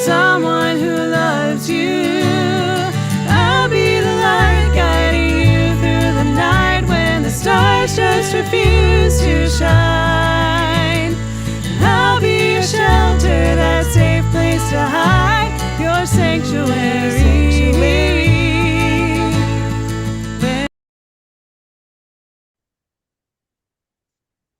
someone who loves you. I'll be the light guiding you through the night when the stars just refuse to shine. I'll be your shelter, that safe place to hide, your sanctuary.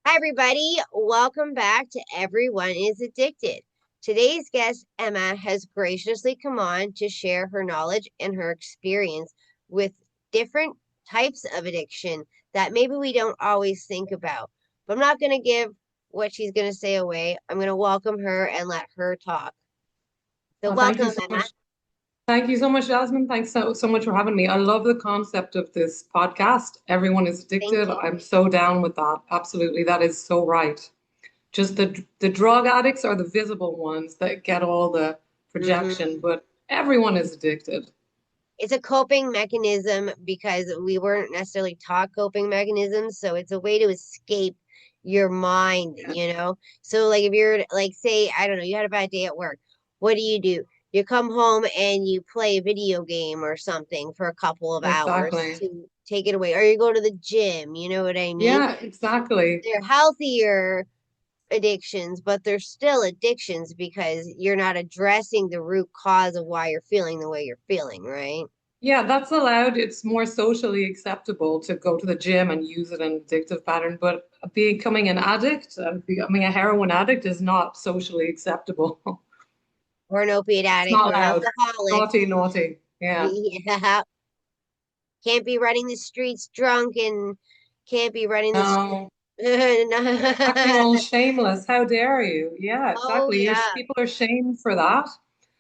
Hi, everybody. Welcome back to Everyone is Addicted. Today's guest, Emma, has graciously come on to share her knowledge and her experience with different types of addiction that maybe we don't always think about. But I'm not going to give what she's going to say away. I'm going to welcome her and let her talk. So, Thank you welcome, so Emma. much. Thank you so much, Jasmine. Thanks so much for having me. I love the concept of this podcast. Everyone is Thank addicted. you. I'm so down with that. Absolutely. That is so right. Just the drug addicts are the visible ones that get all the projection, Mm-hmm. but everyone is addicted. It's a coping mechanism because we weren't necessarily taught coping mechanisms. So it's a way to escape your mind, Yeah, So like if you're like, say, I don't know, you had a bad day at work. What do? You come home and you play a video game or something for a couple of hours exactly. to take it away. Or you go to the gym, you know what I mean? Yeah, exactly. They're healthier addictions, but they're still addictions because you're not addressing the root cause of why you're feeling the way you're feeling, right? Yeah, that's allowed. It's more socially acceptable to go to the gym and use it in an addictive pattern, but becoming an addict and becoming a heroin addict is not socially acceptable. Or an opiate It's addict not or an allowed. alcoholic. Naughty, naughty. Yeah. Yeah. Can't be running the streets drunk and can't be running the streets. No, you're acting all shameless. How dare you? Yeah, Oh, exactly. yeah. People are shamed for that.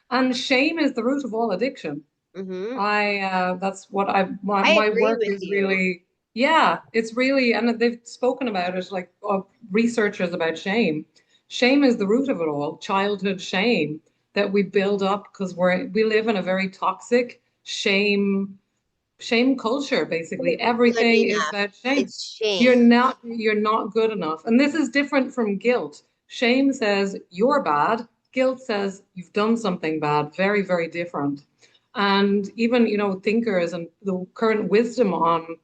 And shame is the root of all addiction. Hmm. That's what I my agree work with is you. really, yeah, it's really, and they've spoken about it, like researchers about shame. Shame is the root of it all, childhood shame that we build up because we live in a very toxic shame culture, basically. Good Everything is enough. about shame. It's shame. You're not good enough. And this is different from guilt. Shame says you're bad. Guilt says you've done something bad. Very, very different. And even, thinkers and the current wisdom on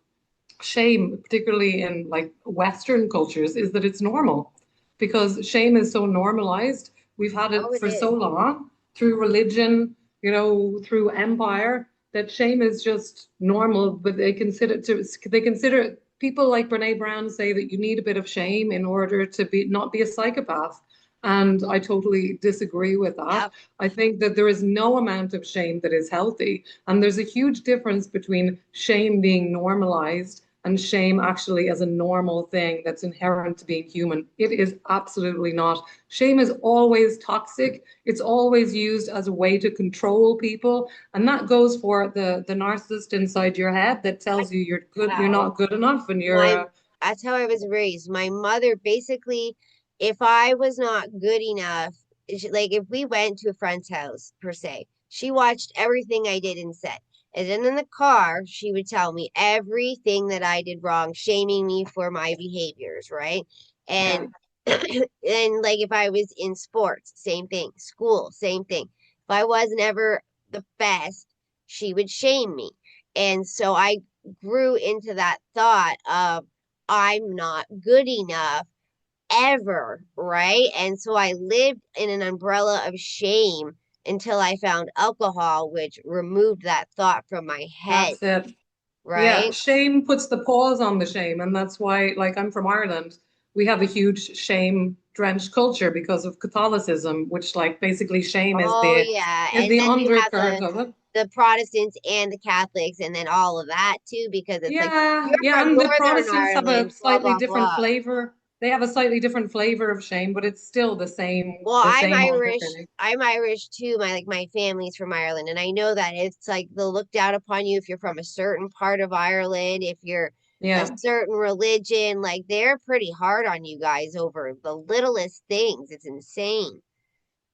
shame, particularly in like Western cultures, is that it's normal because shame is so normalized. We've had Oh, it it for so is. long through religion, through empire, that shame is just normal. But they consider people like Brene Brown say that you need a bit of shame in order to be not be a psychopath. And I totally disagree with that. Yep. I think that there is no amount of shame that is healthy. And there's a huge difference between shame being normalized and shame actually as a normal thing that's inherent to being human. It is absolutely not. Shame is always toxic. It's always used as a way to control people. And that goes for the narcissist inside your head that tells you you're Wow. not good enough and My, that's how I was raised. My mother basically, if I was not good enough, like if we went to a friend's house per se, she watched everything I did and said. And then in the car, she would tell me everything that I did wrong, shaming me for my behaviors, right? yeah, And and like if I was in sports, same thing. School, same thing. If I wasn't ever the best, she would shame me. And so I grew into that thought of I'm not good enough ever, right? And so I lived in an umbrella of shame until I found alcohol, which removed that thought from my head, that's it. Yeah, right? shame puts the pause on the shame, and that's why, like, I'm from Ireland. We have a huge shame-drenched culture because of Catholicism, which, like, basically shame Oh yeah. is And the then you have undercurrent of it. the Protestants and the Catholics and then all of that too, because it's like Yeah, you're yeah, from and the Northern Protestants have a Ireland, blah slightly blah different blah. flavor. They have a slightly different flavor of shame, but it's still Well, the I'm same Irish. underpinning. I'm Irish too. My family's from Ireland, and I know that it's like they'll look down upon you if you're from a certain part of Ireland, if you're a Yeah. certain religion. Like they're pretty hard on you guys over the littlest things. It's insane.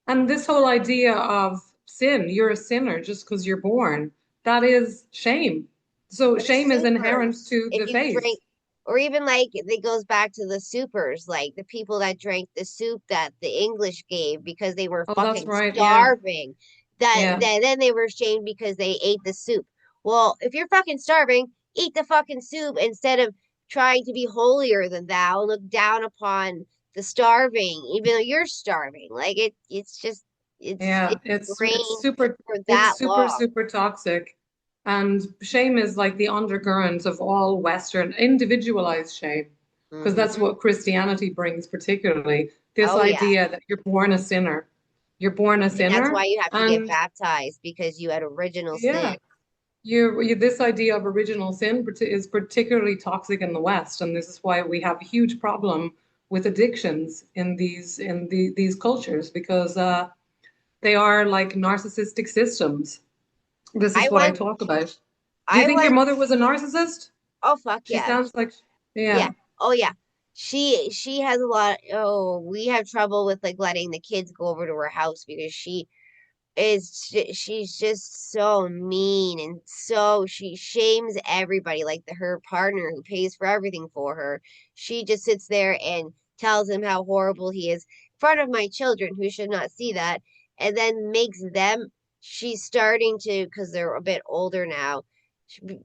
And this whole idea of sin, you're a sinner just because you're born, that is shame. So They're shame is inherent sinners. to If the you drink, face. Or even like it goes back to the supers, like the people that drank the soup that the English gave because they were Oh, that's fucking right. Yeah. starving. That, Yeah. that then they were shamed because they ate the soup. Well, if you're fucking starving, eat the fucking soup instead of trying to be holier than thou and look down upon the starving, even though you're starving. Like it's just it's Yeah. ingrained for that long. Super toxic. And shame is like the undercurrent of all Western individualized shame, because that's Hmm. what Christianity brings, particularly this Oh yeah. idea that you're born a sinner. You're born a And that's why sinner. you have to get And baptized because you had original sin. yeah, this idea of original sin is particularly toxic in the West, and this is why we have a huge problem with addictions in these cultures, because they are like narcissistic systems. This I is what I went, talk about. Do you I think your went, mother was a narcissist? oh fuck She yeah. sounds like, Yeah. yeah, Oh yeah. She has a lot, oh, we have trouble with like letting the kids go over to her house because she's just so mean and so she shames everybody like her partner who pays for everything for her. She just sits there and tells him how horrible he is in front of my children who should not see that, and then makes them, she's starting to, because they're a bit older now,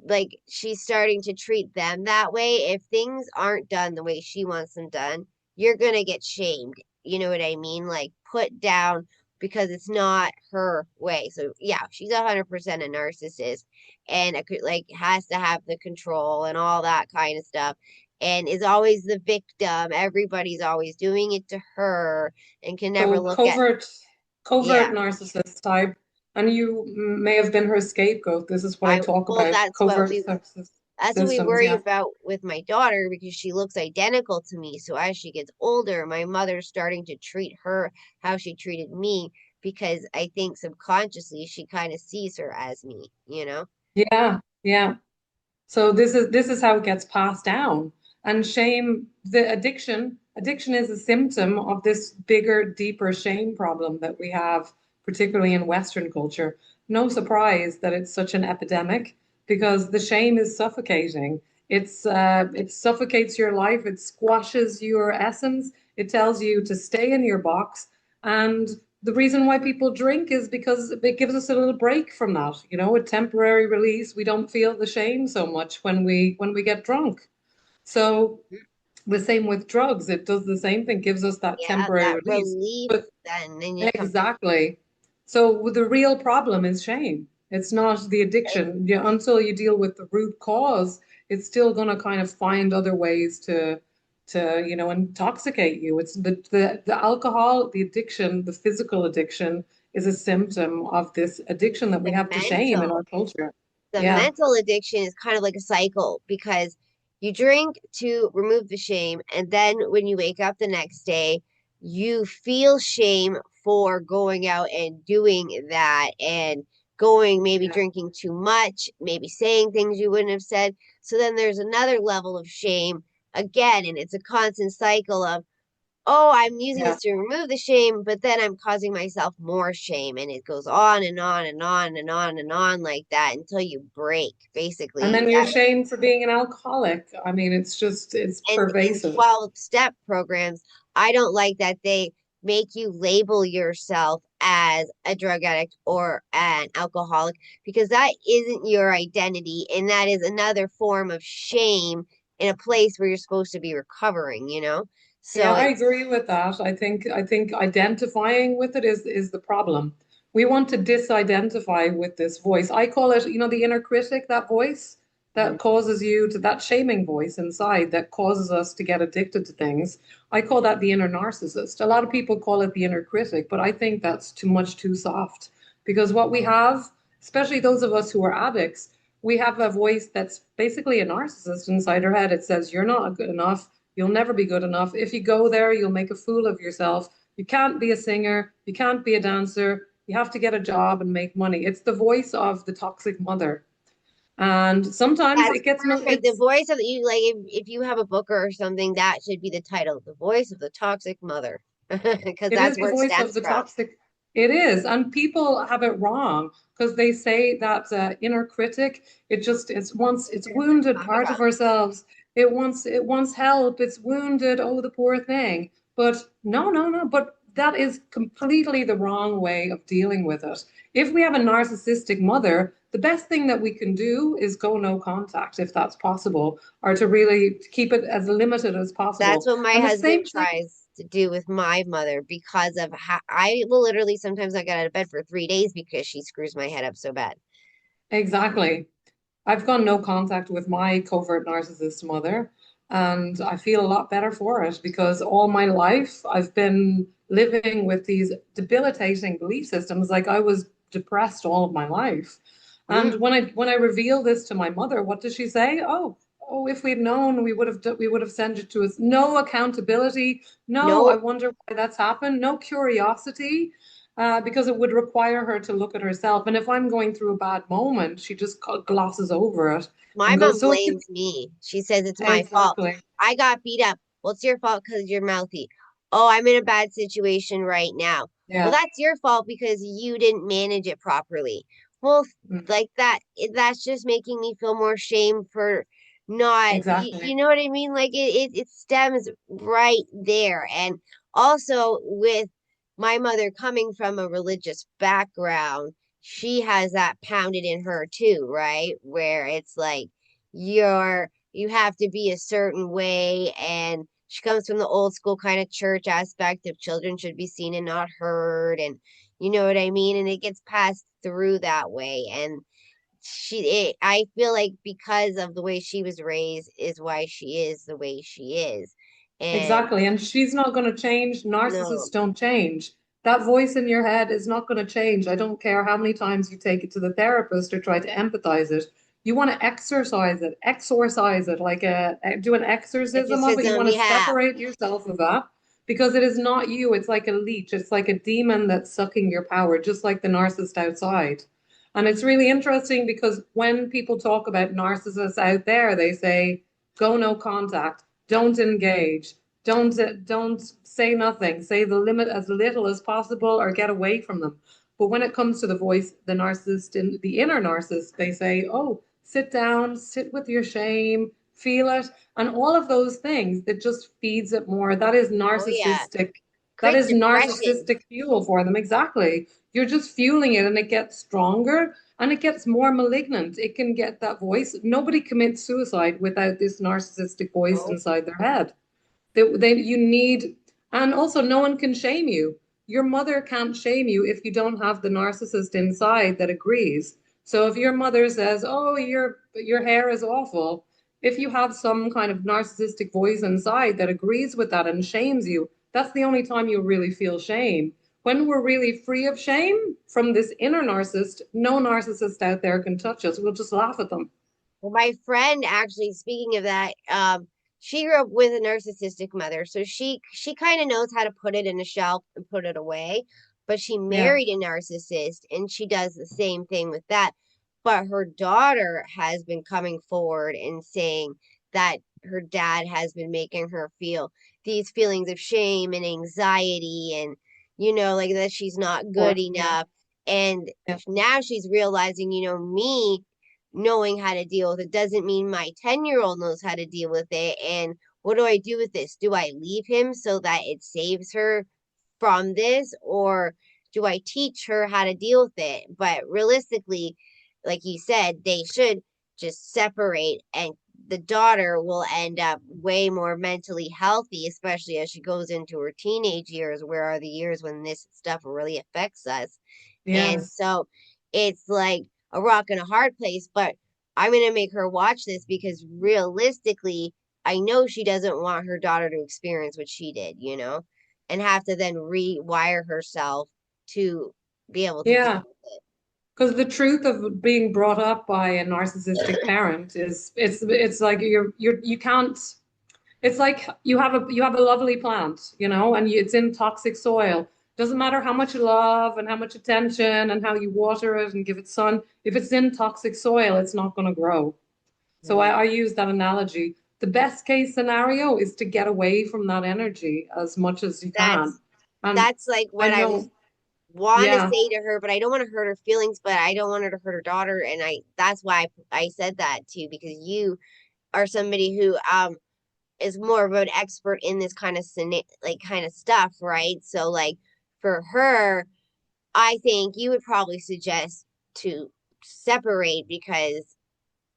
like she's starting to treat them that way. If things aren't done the way she wants them done, you're gonna get shamed, you know what I mean, like put down because it's not her way. So yeah, she's 100% a narcissist, and like has to have the control and all that kind of stuff, and is always the victim. Everybody's always doing it to her, and can never so look at, covert yeah. narcissist type, and you may have been her scapegoat. This is what I I talk well, about, covert sexist that's what we systems. worry Yeah. about with my daughter because she looks identical to me. So as she gets older, my mother's starting to treat her how she treated me because I think subconsciously she kind of sees her as me, you know? Yeah, yeah. So this is how it gets passed down. And shame, the addiction is a symptom of this bigger, deeper shame problem that we have, particularly in Western culture. No surprise that it's such an epidemic because the shame is suffocating. It suffocates your life, it squashes your essence, it tells you to stay in your box. And the reason why people drink is because it gives us a little break from that, a temporary release. We don't feel the shame so much when we get drunk. So the same with drugs, it does the same thing, gives us that Yeah, temporary that release. relief But then you come. exactly. So the real problem is shame. It's not the addiction. Yeah, until you deal with the root cause, it's still going to kind of find other ways to intoxicate you. It's the alcohol, the addiction, the physical addiction is a symptom of this addiction that we The have to shame in mental our culture. the Yeah. mental addiction is kind of like a cycle because you drink to remove the shame, and then when you wake up the next day, you feel shame for going out and doing that and going, maybe Yeah. drinking too much, maybe saying things you wouldn't have said. So then there's another level of shame again, and it's a constant cycle of, oh, I'm using Yeah. this to remove the shame, but then I'm causing myself more shame. And it goes on and on and on and on and on like that until you break, And basically. then you're shamed for being an alcoholic. I mean, it's And in pervasive. 12-step programs, I don't like that they make you label yourself as a drug addict or an alcoholic because that isn't your identity. And that is another form of shame in a place where you're supposed to be recovering, you know? Yeah, So I it's agree with that. I think identifying with it is the problem. We want to disidentify with this voice. I call it, the inner critic, that voice that causes you to that shaming voice inside that causes us to get addicted to things. I call that the inner narcissist. A lot of people call it the inner critic, but I think that's too much too soft because what we have, especially those of us who are addicts, we have a voice that's basically a narcissist inside our head. It says, you're not good enough. You'll never be good enough. If you go there, you'll make a fool of yourself. You can't be a singer. You can't be a dancer. You have to get a job and make money. It's the voice of the toxic mother. And sometimes That's it gets no, perfect. The it's, voice of you, like if you have a book or something, that should be the title, The Voice of the Toxic Mother, because it is that's the where it voice of stems the from. toxic. It is. And people have it wrong because they say that inner critic, it's It's wounded come part from. of ourselves. it wants help, it's wounded, oh, the poor thing. But no, no, no, but that is completely the wrong way of dealing with it. If we have a narcissistic mother, the best thing that we can do is go no contact if that's possible, or to really keep it as limited as That's possible. what my And the husband same thing, tries to do with my mother because of how I will literally sometimes not get out of bed for 3 days because she screws my head up so bad. exactly. I've gone no contact with my covert narcissist mother, and I feel a lot better for it because all my life I've been living with these debilitating belief systems. Like I was depressed all of my life. And Mm, when I reveal this to my mother, what does she say? Oh, if we'd known, we would have sent it to us. No accountability. No, I no, wonder why that's happened. No curiosity because it would require her to look at herself. And if I'm going through a bad moment, she just glosses over it my and mom goes, "So if you blames me. She says it's my fault. exactly, I got beat up. Well, it's your fault because you're mouthy. Oh, I'm in a bad situation right now. Well, yeah, that's your fault because you didn't manage it properly. Well, mm, like that, that's just making me feel more shame for not, you exactly, know what I mean? Like it stems right there. And also with my mother coming from a religious background, she has that pounded in her too, right? Where it's like you have to be a certain way, and she comes from the old school kind of church aspect of children should be seen and not heard, and you know what I mean, and it gets passed through that way. And I feel like because of the way she was raised is why she is the way she is. And exactly. And she's not going to change. no, Narcissists don't change. That voice in your head is not going to change. I don't care how many times you take it to the therapist or try to empathize it. You want to exorcise it, like do an exorcism of it. You exorcism, want to yeah. separate yourself of that because it is not you. It's like a leech. It's like a demon that's sucking your power, just like the narcissist outside. And it's really interesting because when people talk about narcissists out there, they say, go no contact, don't engage, don't say nothing, say the limit as little as possible or get away from them. But when it comes to the voice, the narcissist, in the inner narcissist, they say, oh, sit down, sit with your shame, feel it, and all of those things that just feeds it more. That is Oh yeah. narcissistic. That Creates is depression. narcissistic fuel for them. Exactly. You're just fueling it and it gets stronger and it gets more malignant. It can get that voice. Nobody commits suicide without this narcissistic voice No. inside their head. You need, and also no one can shame you. Your mother can't shame you if you don't have the narcissist inside that agrees. So if your mother says, "Oh, your hair is awful," if you have some kind of narcissistic voice inside that agrees with that and shames you, that's the only time you really feel shame. When we're really free of shame from this inner narcissist, no narcissist out there can touch us. We'll just laugh at them. Well, my friend actually, speaking of that, she grew up with a narcissistic mother, so she kind of knows how to put it in a shelf and put it away. But she Yeah. married a narcissist, and she does the same thing with that. But her daughter has been coming forward and saying that her dad has been making her feel these feelings of shame and anxiety, and like that she's not good Or yeah. enough. And Yeah. now she's realizing, me knowing how to deal with it doesn't mean my 10-year-old knows how to deal with it. And what do I do with this? Do I leave him so that it saves her from this? Or do I teach her how to deal with it? But realistically, like you said, they should just separate, and the daughter will end up way more mentally healthy, especially as she goes into her teenage years, where are the years when this stuff really affects us. And Yes. so it's like a rock and a hard place, but I'm going to make her watch this because realistically, I know she doesn't want her daughter to experience what she did, and have to then rewire herself to be able to deal Yeah. with Because the truth of being brought up by a narcissistic parent is it's like you can't, it's like you have a lovely plant, and it's in toxic soil. Doesn't matter how much love and how much attention and how you water it and give it sun. If it's in toxic soil, it's not going to grow. So I, it. I use that analogy. The best case scenario is to get away from that energy as much as you can. That's And that's like I what I was know, want to yeah, say to her, but I don't want to hurt her feelings, but I don't want her to hurt her daughter, and I that's why I said that too, because or somebody who is more of an expert in this kind of like kind of stuff, right? So like for her, I think you would probably suggest to separate because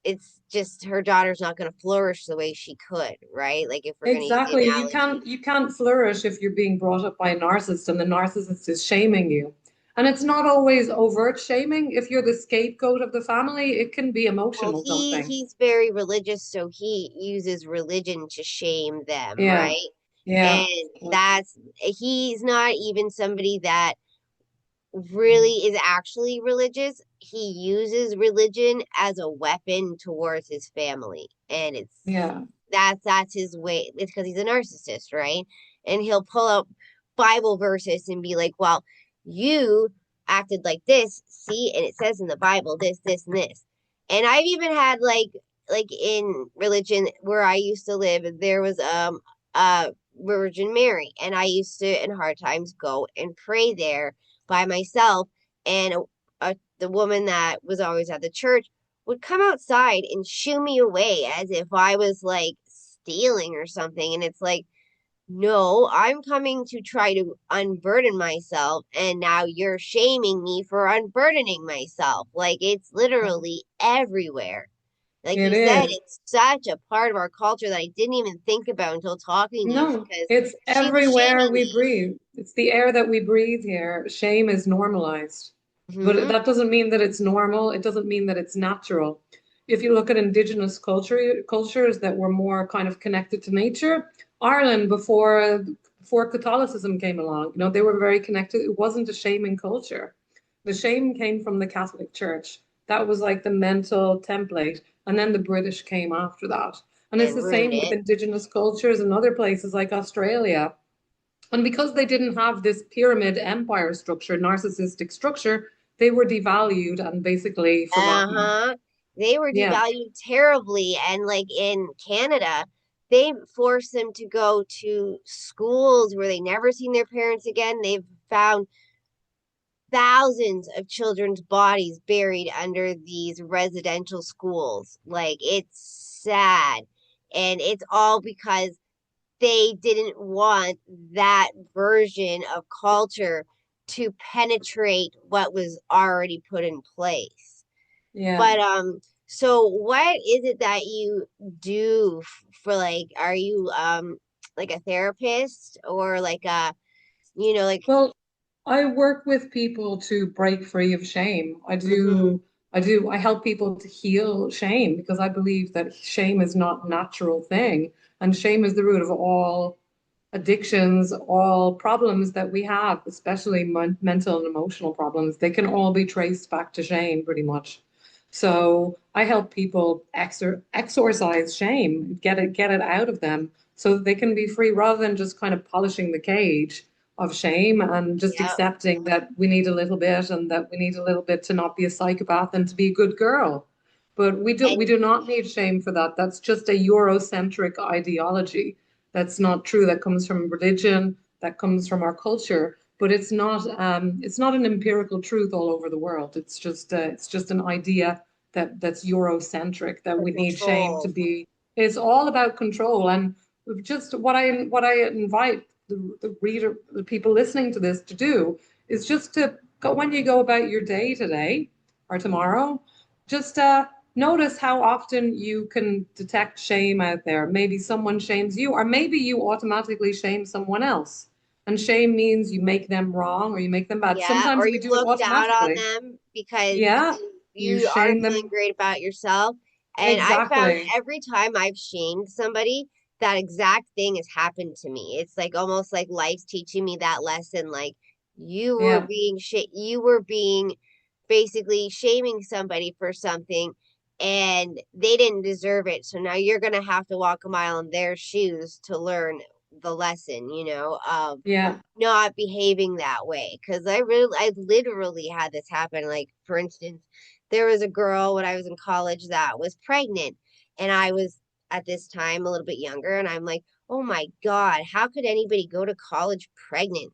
it's just her daughter's not going to flourish the way she could, right? Like if we're going to use the Exactly. analogy. You can't flourish if you're being brought up by a narcissist and the narcissist is shaming you. And it's not always overt shaming. If you're the scapegoat of the family, it can be Well, emotional dumping. he's very religious, so he uses religion to shame them, Yeah. right? Yeah. And that's he's not even somebody that really is actually religious. He uses religion as a weapon towards his family. And Yeah. that's his way. It's because he's a narcissist, right? And he'll pull up Bible verses and be like, well, you acted like this, see, and it says in the Bible this, this, and this. And I've even had like in religion where I used to live, there was Virgin Mary, and I used to in hard times go and pray there by myself. And the woman that was always at the church would come outside and shoo me away as if I was like stealing or something. And it's like, no, I'm coming to try to unburden myself. And now you're shaming me for unburdening myself. Like it's literally everywhere. Like It you said, is. it's such a part of our culture that I didn't even think about until talking to you No, because it's she was everywhere shaming we me. breathe. It's the air that we breathe here. Shame is normalized. But Hmm. that doesn't mean that it's normal. It doesn't mean that it's natural. If you look at indigenous cultures that were more kind of connected to nature, Ireland before Catholicism came along, they were very connected. It wasn't a shaming culture. The shame came from the Catholic Church. That was like the mental template. And then the British came after that. And it's And the ruined same with it. indigenous cultures in other places like Australia. And because they didn't have this pyramid empire structure, narcissistic structure, they were devalued and basically forgotten. Uh-huh. They were Yeah, devalued terribly. And like in Canada, they forced them to go to schools where they never seen their parents again. They've found thousands of children's bodies buried under these residential schools. Like it's sad. And it's all because they didn't want that version of culture to penetrate what was already put in place. yeah. But so what is it that you do for like are you like a therapist or like a like Well, I work with people to break free of shame. mhm, I help people to heal shame because I believe that shame is not a natural thing. And shame is the root of all addictions, all problems that we have, especially mental and emotional problems. They can all be traced back to shame pretty much. So I help people exorcise shame, get it out of them so that they can be free rather than just kind of polishing the cage of shame and just yeah. accepting that we need a little bit and that we need a little bit to not be a psychopath and to be a good girl. But we And do not need shame for that. That's just a Eurocentric ideology. That's not true. That comes from religion, that comes from our culture, but it's not an empirical truth all over the world. It's just an idea that's Eurocentric that for we need shame to control. be. It's all about control. And just what I invite the reader, the people listening to this to do is just to go when you go about your day today or tomorrow, just notice how often you can detect shame out there. Maybe someone shames you, or maybe you automatically shame someone else. And shame means you make them wrong or you make them bad. Yeah, or Sometimes we you do it look down on automatically. them because Yeah, you you aren't shame feeling them. great about yourself. And I found Exactly. every time I've shamed somebody, that exact thing has happened to me. It's like almost like life's teaching me that lesson. Like Yeah, you were being basically shaming somebody for something and they didn't deserve it. So now you're gonna have to walk a mile in their shoes to learn the lesson, of yeah, not behaving that way. Because I literally had this happen. Like, for instance, there was a girl when I was in college that was pregnant, and I was at this time a little bit younger, and I'm like, oh my God, how could anybody go to college pregnant?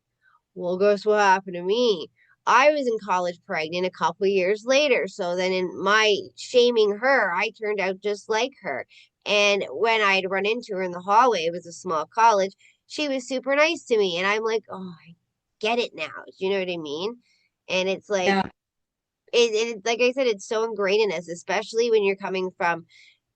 Well, guess what happened to me? I was in college pregnant a couple years later. So then, in my shaming her, I turned out just like her. And when I'd run into her in the hallway, it was a small college, she was super nice to me. And I'm like, oh, I get it now. Do you know what I mean? And it's like, Yeah. like I said, it's so ingrained in us, especially when you're coming from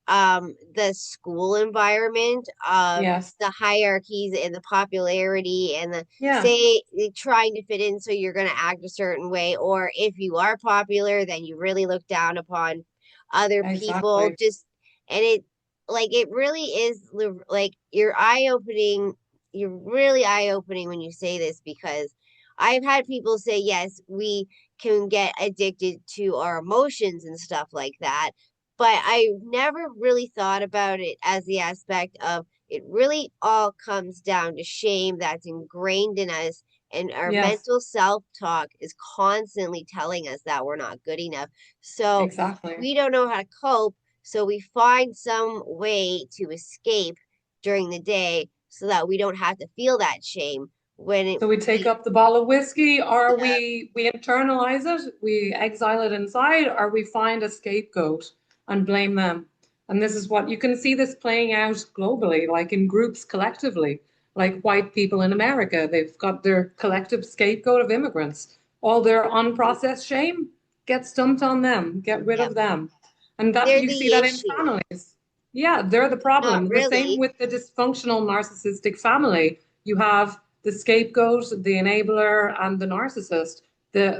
the school environment of Yes. the hierarchies and the popularity and the Yeah. say trying to fit in, so you're going to act a certain way, or if you are popular then you really look down upon other people, Exactly. just, and it, like, it really is like you're really eye opening when you say this, because I've had people say yes, we can get addicted to our emotions and stuff like that, but I never really thought about it as the aspect of it really all comes down to shame that's ingrained in us, and our Yes. mental self-talk is constantly telling us that we're not good enough. So Exactly. we don't know how to cope, so we find some way to escape during the day so that we don't have to feel that shame when So we take we up the bottle of whiskey, or yeah, we internalize it, we exile it inside, or we find a scapegoat and blame them. And this is what you can see this playing out globally, like in groups collectively, like white people in America. They've got their collective scapegoat of immigrants. All their unprocessed shame gets dumped on them, get rid yeah, of them. And that they're you see the that in issue. families. Yeah, they're the Not problem. The same really. with the dysfunctional narcissistic family. You have the scapegoat, the enabler, and the narcissist.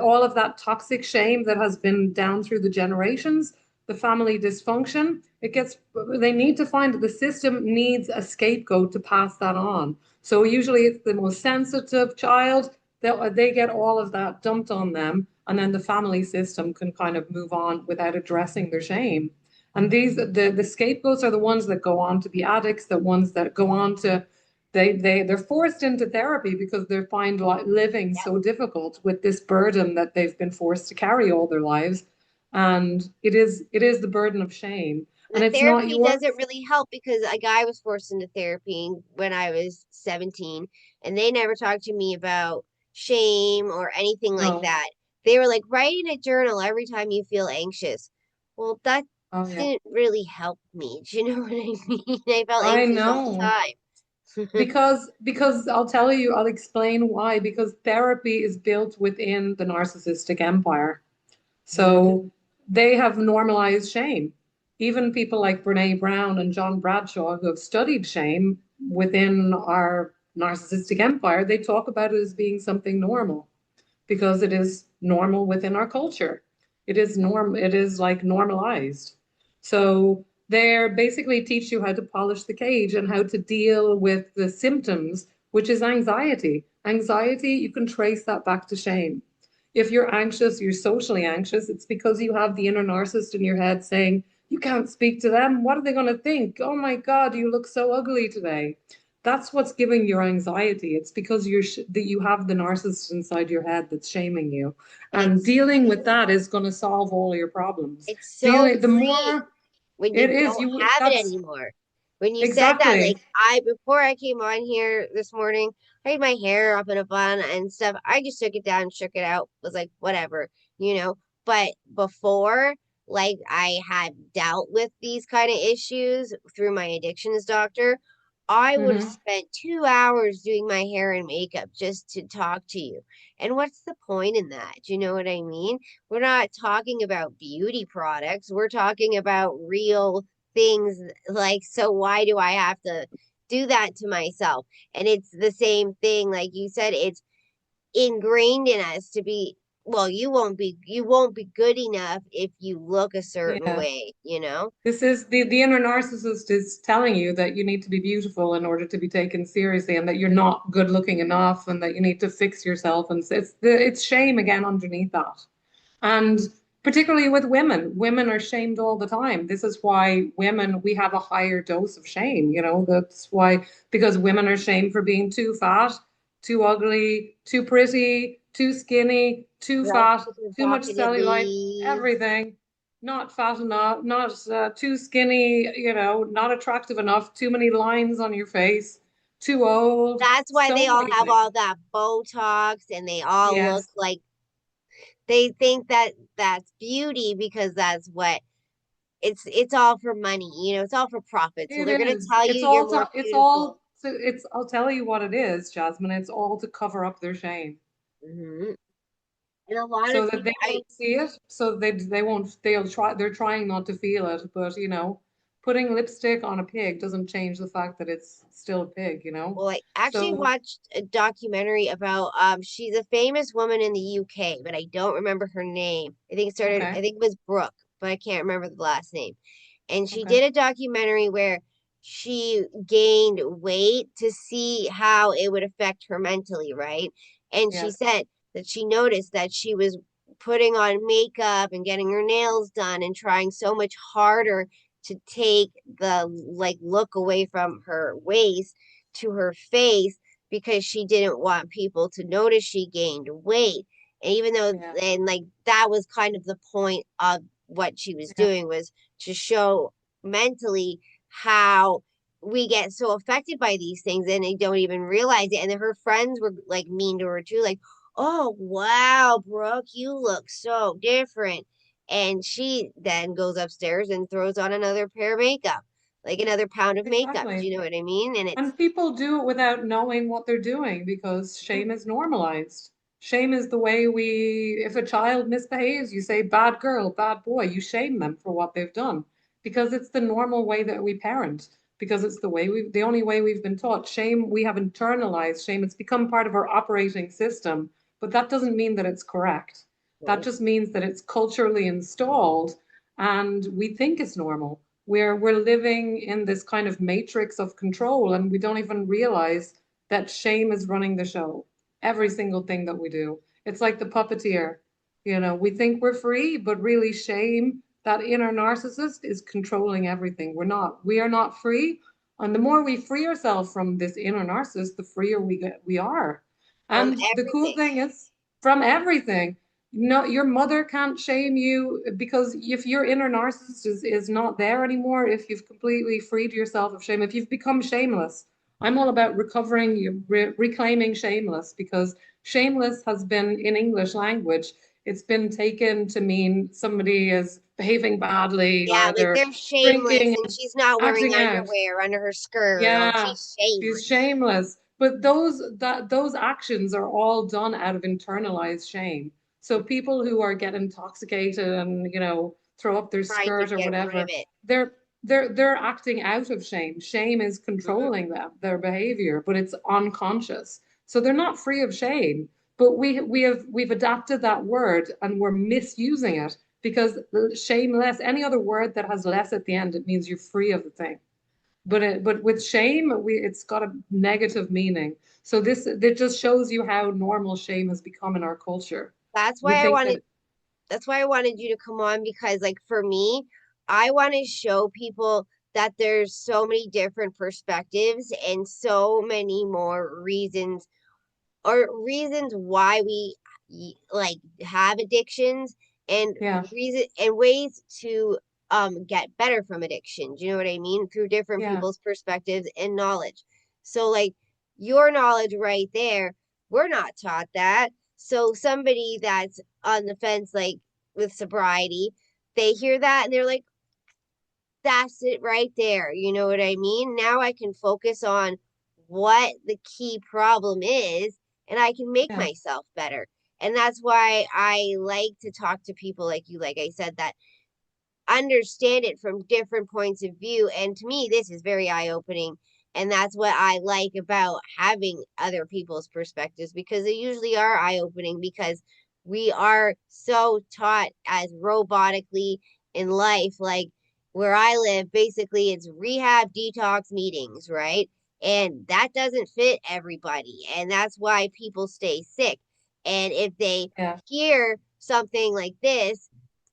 All of that toxic shame that has been down through the generations, the family dysfunction, they need to find the system needs a scapegoat to pass that on. So usually it's the most sensitive child, they get all of that dumped on them, and then the family system can kind of move on without addressing their shame. And the scapegoats are the ones that go on to be addicts, the ones that go on to they're forced into therapy because they find living so difficult with this burden that they've been forced to carry all their lives. And it is the burden of shame. And The it's not therapy yours. doesn't really help because a guy was forced into therapy when I was 17, and they never talked to me about shame or anything like No. that. They were like, write in a journal every time you feel anxious. Well, that Oh yeah. didn't really help me. Do you know what I mean? I felt I anxious all the know. time. Because I'll tell you, I'll explain why. Because therapy is built within the narcissistic empire. So they have normalized shame. Even people like Brene Brown and John Bradshaw, who have studied shame within our narcissistic empire, they talk about it as being something normal because it is normal within our culture. It is like normalized. So they're basically teach you how to polish the cage and how to deal with the symptoms, which is anxiety. Anxiety, you can trace that back to shame. If you're anxious, you're socially anxious, it's because you have the inner narcissist in your head saying, you can't speak to them. What are they going to think? Oh my God, you look so ugly today. That's what's giving your anxiety. It's because that you have the narcissist inside your head that's shaming you. And And dealing with that is going to solve all your problems. it's so Dealing, the freeing more when it you is, don't you have it that's anymore. When you said that, like, exactly. before I came on here this morning, I had my hair up in a bun and stuff. I just took it down, shook it out, was like, whatever, you know. But before, like, I had dealt with these kind of issues through my addictions doctor, I would have Hmm. spent 2 hours doing my hair and makeup just to talk to you. And what's the point in that? Do you know what I mean? We're not talking about beauty products. We're talking about real things. Like, so why do I have to do that to myself? And it's the same thing, like you said, it's ingrained in us to be, well, you won't be good enough if you look a certain Yeah. way, you know? This is the inner narcissist is telling you that you need to be beautiful in order to be taken seriously, and that you're not good looking enough, and that you need to fix yourself. And it's shame again underneath that. And particularly with women, women are shamed all the time. This is why we have a higher dose of shame. That's why, because women are shamed for being too fat, too ugly, too pretty, too skinny, too Dress fat, super too much cellulite, provocatively. everything. Not fat enough, not too skinny, not attractive enough, too many lines on your face, too old, That's why so they all many have things. all that Botox and they all look Yes, like they think that that's beauty because that's what it's all for money, it's all for profit. So It they're gonna is. tell you you're more It's beautiful. all so it's I'll tell you what it is, Jasmine. It's all to cover up their shame. Hmm. And a lot So of that they people, I won't see it, so they won't they're trying not to feel it, but putting lipstick on a pig doesn't change the fact that it's still a pig. well, I actually So watched a documentary about she's a famous woman in the UK, but I don't remember her name. I okay, think it was Brooke, but I can't remember the last name. And she okay, did a documentary where she gained weight to see how it would affect her mentally, right? And she yeah, said that she noticed that she was putting on makeup and getting her nails done and trying so much harder to take the like look away from her waist to her face because she didn't want people to notice she gained weight. And even though, yeah, and like that was kind of the point of what she was yeah, doing, was to show mentally how we get so affected by these things and they don't even realize it. And then her friends were like mean to her too, like, oh wow, Brooke, you look so different. And she then goes upstairs and throws on another pair of makeup, like another pound of makeup. Do exactly. you know what I mean? And it's And people do it without knowing what they're doing because shame is normalized. Shame is the way if a child misbehaves, you say, bad girl, bad boy, you shame them for what they've done because it's the normal way that we parent, because it's the only way we've been taught. Shame, we have internalized shame. It's become part of our operating system, but that doesn't mean that it's correct. That right. just means that it's culturally installed and we think it's normal. We're living in this kind of matrix of control and we don't even realize that shame is running the show. Every single thing that we do. It's like the puppeteer. We think we're free, but really shame, that inner narcissist is controlling everything. We are not free. And the more we free ourselves from this inner narcissist, the freer we are. From And the cool everything. thing is from everything. No, your mother can't shame you because if your inner narcissist is not there anymore, if you've completely freed yourself of shame, if you've become shameless, I'm all about recovering, reclaiming shameless because shameless has been in English language, it's been taken to mean somebody is behaving badly Yeah, or like they're they're shameless drinking and and she's not wearing acting out. underwear under her skirt, or Yeah, she's she's shameless. shameless. But those actions are all done out of internalized shame. So people who are get intoxicated and throw up their Trying to skirt or get rid of whatever, it. they're they're acting out of shame. Shame is Mhm. controlling them, their behavior, but it's unconscious. So they're not free of shame. But we've adapted that word and we're misusing it because shameless, any other word that has less at the end, it means you're free of the thing. But with shame, it's got a negative meaning. So this it just shows you how normal shame has become in our culture. That's We why I think wanted that that's why I wanted you to come on, because like for me, I want to show people that there's so many different perspectives and so many more reasons, or reasons why we like have addictions, and yeah, reason and ways to get better from addictions. You know what I mean? Through different yeah, people's perspectives and knowledge. So like your knowledge right there, we're not taught that. So somebody that's on the fence, like with sobriety, they hear that and they're like, that's it right there. You know what I mean? Now I can focus on what the key problem is and I can make yeah, myself better. And that's why I like to talk to people like you, like I said, that understand it from different points of view. And to me, this is very eye opening. And that's what I like about having other people's perspectives, because they usually are eye opening, because we are so taught as robotically in life. Like where I live, basically it's rehab detox meetings, right? And that doesn't fit everybody. And that's why people stay sick. And if they yeah, hear something like this,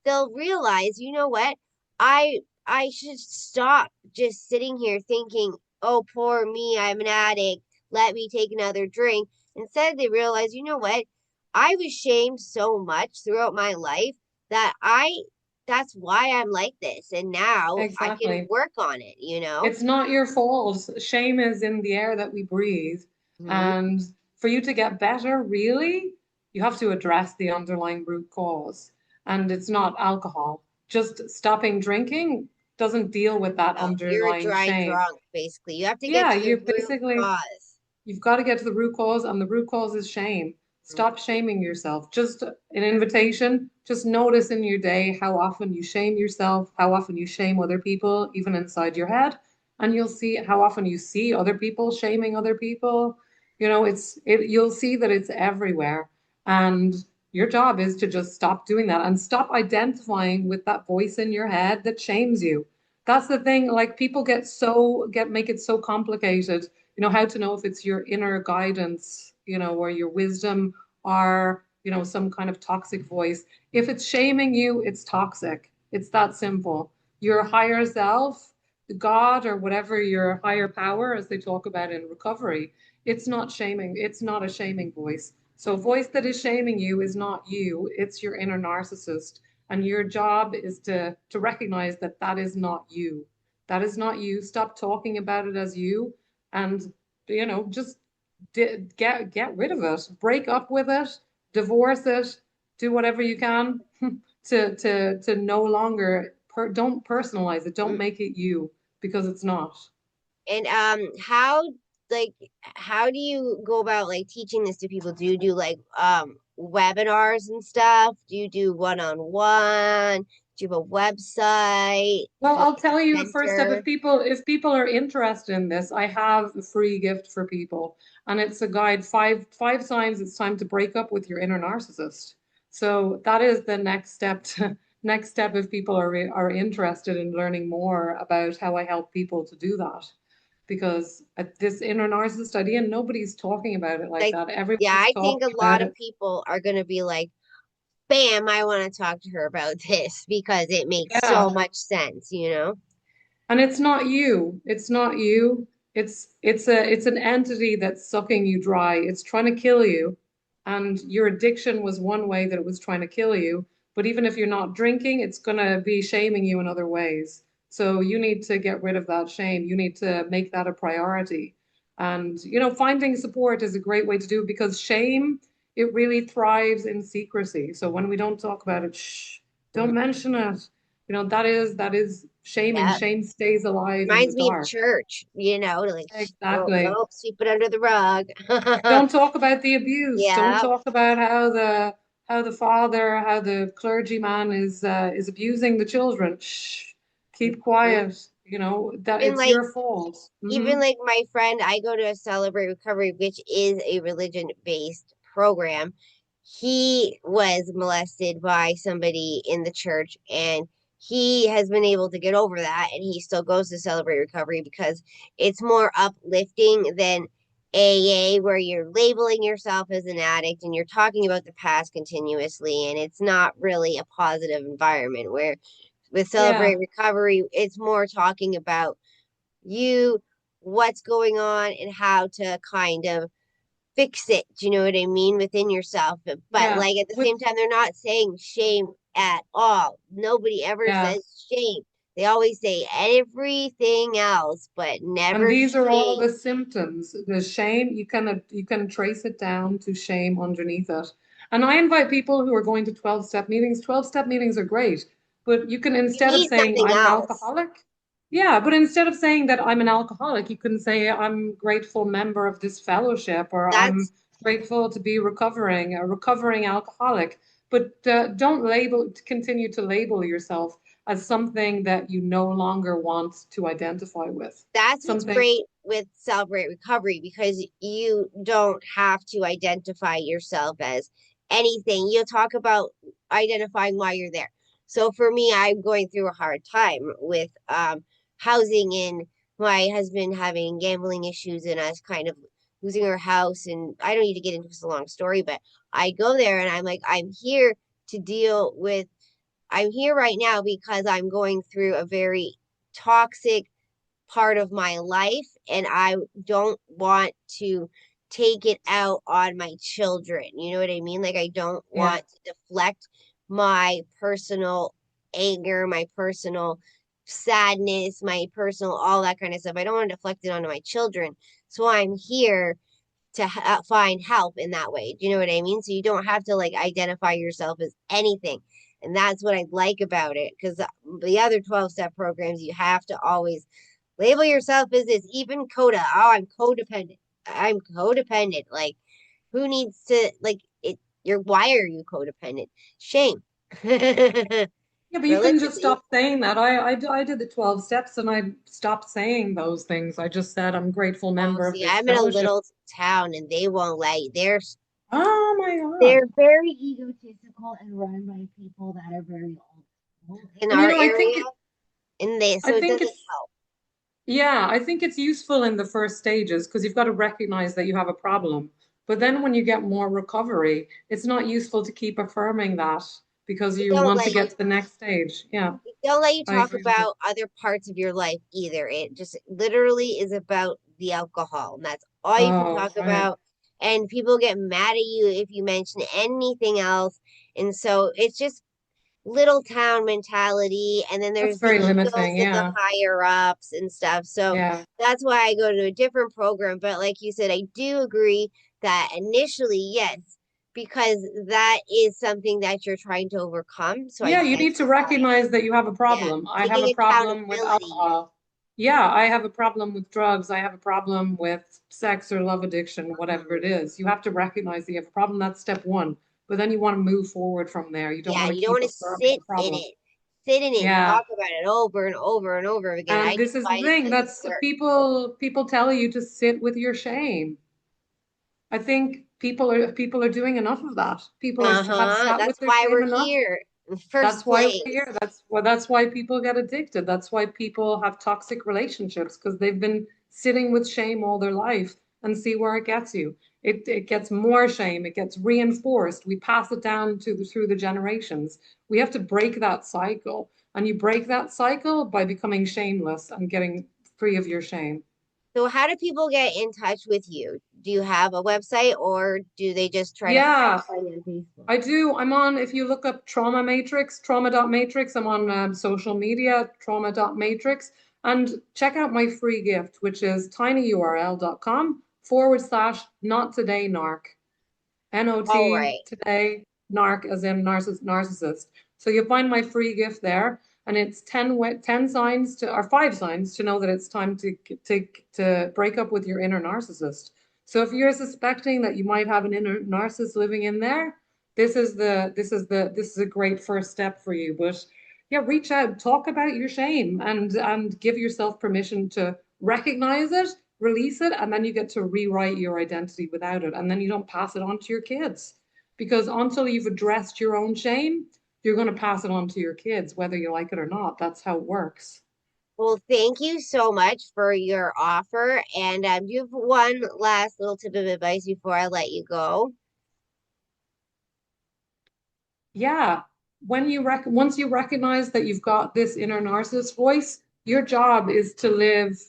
they'll realize, you know what? I should stop just sitting here thinking, "Oh, poor me, I'm an addict. Let me take another drink." Instead, they realize, you know what? I was shamed so much throughout my life that I that's why I'm like this. And now I can exactly. work on it, you know? It's not your fault. Shame is in the air that we breathe. Hmm. And for you to get better, really, you have to address the underlying root cause. And it's not alcohol. just stopping drinking doesn't deal with that No, you're a underlying dry shame. drunk, basically. You have to get Yeah, to the you root basically cause. you've got to get to the root cause, and the root cause is shame. Stop shaming yourself. Just an invitation. Just notice in your day how often you shame yourself, how often you shame other people, even inside your head, and you'll see how often you see other people shaming other people. You'll see that it's everywhere. And your job is to just stop doing that and stop identifying with that voice in your head that shames you. That's the thing. Like people make it so complicated, how to know if it's your inner guidance, or your wisdom, or, some kind of toxic voice. If it's shaming you, it's toxic. It's that simple. Your higher self, God, or whatever your higher power, as they talk about in recovery, it's not shaming. It's not a shaming voice. So a voice that is shaming you is not you. It's your inner narcissist. And your job is to recognize that that is not you. That is not you. Stop talking about it as you, and just get rid of it, break up with it, divorce it, do whatever you can to no longer don't personalize it, don't Mm. make it you, because it's not. And like how do you go about like teaching this to people? Do you do like webinars and stuff? Do you do one-on-one? Do you have a website? Well, Do you I'll have tell you a first step. center? If people are interested in this, I have a free gift for people, and it's a guide, five signs it's time to break up with your inner narcissist. So that is the next step. Next step if people are interested in learning more about how I help people to do that, because this inner narcissist idea, nobody's talking about it like Like, that. yeah, Everyone's I think talking a about lot of it. people are gonna be like, bam, I want to talk to her about this because it makes Yeah. so much sense, you know? And it's not you. It's not you. It's an entity that's sucking you dry. It's trying to kill you. And your addiction was one way that it was trying to kill you. But even if you're not drinking, it's gonna be shaming you in other ways. So you need to get rid of that shame. You need to make that a priority. And finding support is a great way to do it, because shame, it really thrives in secrecy. So when we don't talk about it, shh, don't mention it. That is shaming. Yeah. Shame stays alive in the Reminds me of dark. church, you know, like, oh, Exactly. no, sweep it under the rug. Don't talk about the abuse. Don't Yeah. talk about how the father, how the clergyman is abusing the children. Shh. Keep quiet. That Even it's like, your fault. even like my friend, I go to a Celebrate Recovery, which is a religion-based program. He was molested by somebody in the church, and he has been able to get over that, and he still goes to Celebrate Recovery because it's more uplifting than AA, where you're labeling yourself as an addict and you're talking about the past continuously, and it's not really a positive environment. Where with Celebrate Yeah. Recovery, it's more talking about you, what's going on, and how to kind of fix it. Do you know what I mean? Within yourself. But Yeah. like at the With same time, they're not saying shame at all. Nobody ever yeah. says shame. They always say everything else, but And never these are all shame. the symptoms. The shame, you can trace it down to shame underneath it. And I invite people who are going to 12-step meetings. 12-step meetings are great, but you can, You instead of need saying something I'm an else. alcoholic, yeah, but instead of saying that I'm an alcoholic, you can say I'm a grateful member of this fellowship, or I'm That's grateful to be a recovering alcoholic. But don't continue to label yourself as something that you no longer want to identify with. that's what's Something, great with Celebrate Recovery because you don't have to identify yourself as anything. You'll talk about identifying why you're there. So for me, I'm going through a hard time with housing and my husband having gambling issues and us kind of losing our house. And I don't need to get into this a long story, but I go there and I'm like, to deal with, I'm here right now because I'm going through a very toxic part of my life and I don't want to take it out on my children. You know what I mean? Like I don't yeah, want to deflect my personal anger, my personal sadness, my personal all that kind of stuff. I don't want to deflect it onto my children. So I'm here to find help in that way. Do you know what I mean? So you don't have to like identify yourself as anything. And that's what I like about it. Because the other 12-step programs, you have to always label yourself as this, even coda. Oh, I'm codependent. I'm codependent. Like, who needs to, like, it? Why are you codependent? Shame. Yeah, but you can just Realistically. stop saying that. I did the 12 steps and I stopped saying those things. I just said I'm a grateful Oh, member of see, this I'm in a fellowship. little town and they won't let you. Oh my God. They're very egotistical and run by people that are very old in And you our know, area, and I so it think doesn't it's help. yeah, I think it's useful in the first stages because you've got to recognize that you have a problem. But then when you get more recovery, it's not useful to keep affirming that because They you don't want to let get you to the next stage. Yeah, don't let you I talk agree with you. about other parts of your life either. It just literally is about the alcohol, and that's all you can Oh, talk right. about. And people get mad at you if you mention anything else. And so it's just little town mentality, and then That's there's the very egos limiting. in the Yeah, higher ups and stuff. So yeah. that's why I go to a different program. But like you said, I do agree that initially, yes, because that is something that you're trying to overcome. So I Yeah, you get need to your point. recognize that you have a Yeah, problem. I have taking a problem with accountability. alcohol. Yeah, I have a problem with drugs. I have a problem with sex or love addiction, whatever Mhm. it is. You have to recognize that you have a problem. That's step one. But then you want to move forward from there. You don't Yeah, want to you don't keep want to affirming the sit in problem. it. Sit in it and Yeah. talk about it over and over and over again. I And do this is the find it thing. doesn't That's work. people tell you to sit with your shame. I think people are doing enough of that. People have Uh-huh. sat with That's their why shame we're enough. here in the first That's why we're place. here. That's why people get addicted. That's why people have toxic relationships because they've been sitting with shame all their life and see where it gets you. It gets more shame. It gets reinforced. We pass it down through the generations. We have to break that cycle. And you break that cycle by becoming shameless and getting free of your shame. So how do people get in touch with you? Do you have a website or do they just try to Yeah, find you on Facebook? I do. I'm on, if you look up Trauma Matrix, trauma.matrix, I'm on social media, trauma.matrix, and check out my free gift, which is tinyurl.com/ not today narc. All NOT right. today, narc as in narcissist. So you'll find my free gift there, and it's 10 signs to, or 5 signs to know that it's time to break up with your inner narcissist. So if you're suspecting that you might have an inner narcissist living in there, this is a great first step for you. But yeah, reach out, talk about your shame, and give yourself permission to recognize it, release it, and then you get to rewrite your identity without it. And then you don't pass it on to your kids. Because until you've addressed your own shame, you're going to pass it on to your kids, whether you like it or not. That's how it works. Well, thank you so much for your offer. And do you have one last little tip of advice before I let you go? Yeah. Once you recognize that you've got this inner narcissist voice, your job is to live,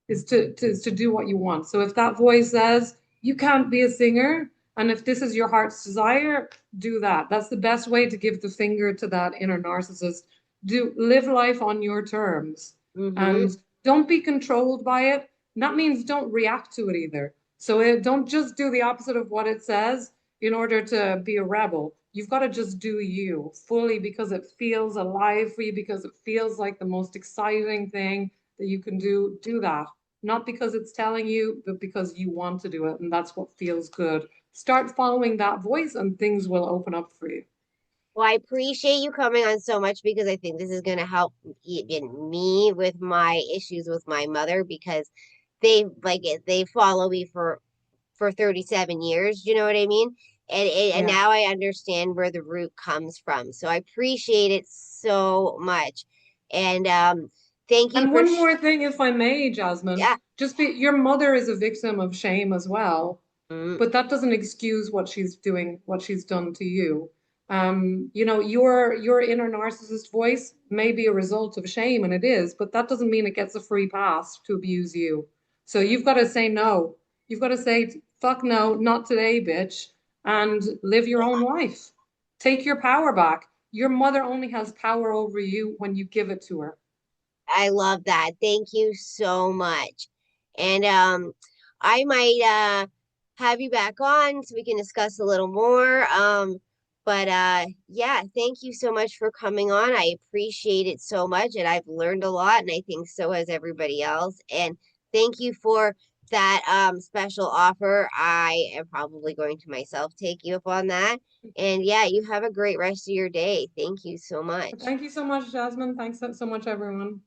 is to do what you want. So if that voice says you can't be a singer, and if this is your heart's desire, do that. That's the best way to give the finger to that inner narcissist. Do live life on your terms Mm-hmm. and don't be controlled by it. That means don't react to it either. So don't just do the opposite of what it says in order to be a rebel. You've got to just do you fully because it feels alive for you, because it feels like the most exciting thing that you can do. Do that. Not because it's telling you, but because you want to do it. And that's what feels good. Start following that voice and things will open up for you. Well, I appreciate you coming on so much because I think this is going to help even me with my issues with my mother because they follow me for 37 years, you know what I mean? And Yeah. now I understand where the root comes from. So I appreciate it so much. And thank you And for one more thing, if I may, Jasmine, yeah. your mother is a victim of shame as well. Mm, But that doesn't excuse what she's doing, what she's done to you. Your inner narcissist voice may be a result of shame, and it is, but that doesn't mean it gets a free pass to abuse you. So you've got to say no. You've got to say, fuck no, not today, bitch, and live your own life. Take your power back. Your mother only has power over you when you give it to her. I love that. Thank you so much. And I might have you back on so we can discuss a little more. But yeah, thank you so much for coming on. I appreciate it so much, and I've learned a lot, and I think so has everybody else. And thank you for that special offer. I am probably going to myself take you up on that. And yeah, you have a great rest of your day. Thank you so much. Thank you so much, Jasmine. Thanks so much, everyone.